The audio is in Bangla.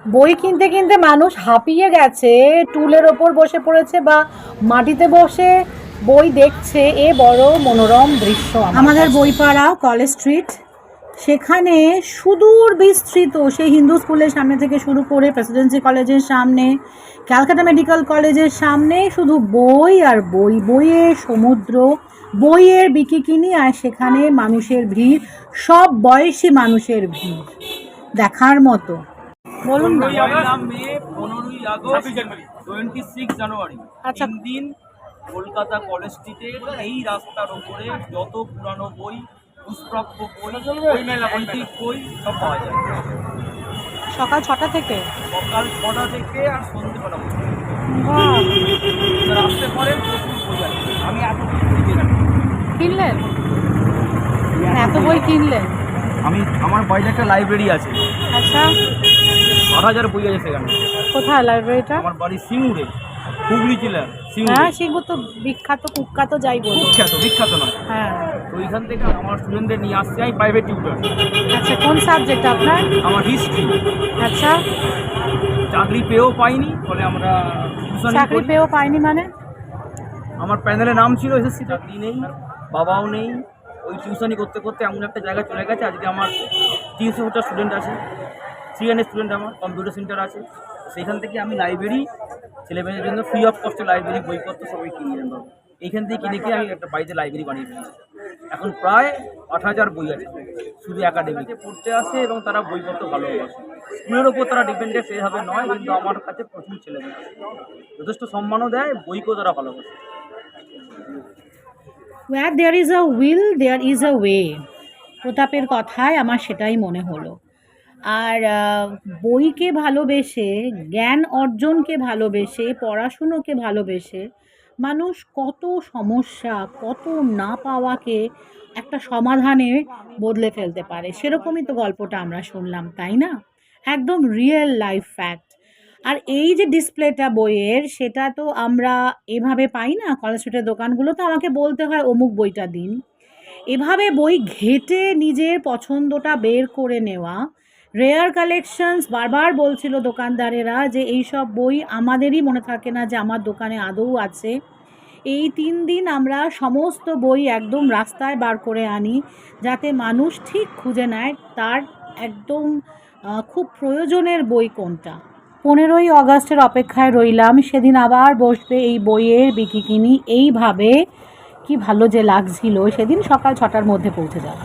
বই কিনতে কিনতে মানুষ হাঁপিয়ে গেছে, টুলের ওপর বসে পড়েছে বা মাটিতে বসে বই দেখছে। এ বড় মনোরম দৃশ্য আমাদের বইপাড়া কলেজ স্ট্রিট। সেখানে সুদূর বিস্তৃত সেই হিন্দু স্কুলের সামনে থেকে শুরু করে প্রেসিডেন্সি কলেজের সামনে, ক্যালকাটা মেডিকেল কলেজের সামনে শুধু বই আর বই, বইয়ের সমুদ্র, বইয়ের বিকিকিনি, আর সেখানে মানুষের ভিড়, সব বয়সী মানুষের ভিড় দেখার মতো। বলুন না। 15ই আগস্ট, 26 জানুয়ারি, আচ্ছা। 3 দিন কলকাতা কলেজ স্ট্রিটের এই রাস্তার ওপরে যত পুরানো বই, দুষ্প্রাপ্য বই, অ্যান্টিক বই সব পাওয়া যায়। সকাল 6টা থেকে সকাল 6টা থেকে আর সন্ধ্যেবেলা পর্যন্ত। বাহ! যারা আসতে পারেন প্রচুর বই আছে। আমি এত বই কিনে কিনলেন? এত বই কিনলেন? আমার বাড়িতে একটা লাইব্রেরি আছে, আচ্ছা, 8,000 বই আছে সেখানে। কোথায় লাইব্রেরিটা? আমার বাড়ি সিঙ্গুরে, হুগলি জেলা সিঙ্গুরে। হ্যাঁ, সিংহ তো বিখ্যাত, কুখ্যাত যাই বলুন। বিখ্যাত নয়। হ্যাঁ। তো ওইখান থেকে আমার স্টুডেন্টদের নিয়ে আসছি আমি প্রাইভেট টিউটর। আচ্ছা, কোন সাবজেক্ট আপনার? আমার হিস্ট্রি। আচ্ছা, চাকরি পেয়েও পাইনি, ফলে আমরা টিউশন চাকরি করি। পেয়েও পাইনি মানে? আমার প্যানেলে নাম ছিল এসএসসি, চাকরি নেই, বাবাও নেই। ওই টিউশনই করতে করতে এমন একটা জায়গায় চলে গেছে, আজকে আমার 300টা স্টুডেন্ট আছে, সিএনএ স্টুডেন্ট, আমার কম্পিউটার সেন্টার আছে। সেইখান থেকে আমি লাইব্রেরি ছেলেমেয়েদের জন্য ফ্রি অফ কস্টে লাইব্রেরি বইপত্র সবাই কিনে দেবো। এইখান থেকে কিনে আমি একটা বাড়িতে লাইব্রেরি বানিয়ে ফেলেছি। এখন প্রায় 8,000 বই আছে শুধু একাডেমিতে পড়তে আসে, এবং তারা বইপত্র ভালোবাসে। স্কুলের ওপর তারা ডিপেন্ডেন্ট সেভাবে নয়, কিন্তু আমার কাছে প্রচুর ছেলেমেয়ে আছে, যথেষ্ট সম্মানও দেয়, বইকেও তারা ভালোবাসে। Where there is a will, there is a way. প্রতাপের কথায় আমার সেটাই মনে হলো। আর বইকে ভালোবেসে, জ্ঞান অর্জনকে ভালোবেসে, পড়াশুনোকে ভালোবেসে মানুষ কত সমস্যা, কত না পাওয়াকে একটা সমাধানে বদলে ফেলতে পারে। সেরকমই তো গল্পটা আমরা শুনলাম, তাই না? একদম রিয়েল লাইফ ফ্যাক্ট। আর এই যে ডিসপ্লেটা বইয়ের, সেটা তো আমরা এভাবে পাই না। কলেজ স্ট্রিটের দোকানগুলো তো আমাকে বলতে হয় অমুক বইটা দিন। এভাবে বই ঘেঁটে নিজের পছন্দটা বের করে নেওয়া, রেয়ার কালেকশনস। বারবার বলছিল দোকানদারেরা যে এই সব বই আমাদেরই মনে থাকে না যে আমার দোকানে আদৌ আছে। এই 3 দিন আমরা সমস্ত বই একদম রাস্তায় বার করে আনি, যাতে মানুষ ঠিক খুঁজে নেয় তার একদম খুব প্রয়োজনের বই কোনটা। 15ই অগাস্টের অপেক্ষায় রইলাম, সেদিন আবার বসবে এই বইয়ের বিকিকিনি। এইভাবে কি ভালো যে লাগছিল সেদিন সকাল 6টার মধ্যে পৌঁছে যাওয়া।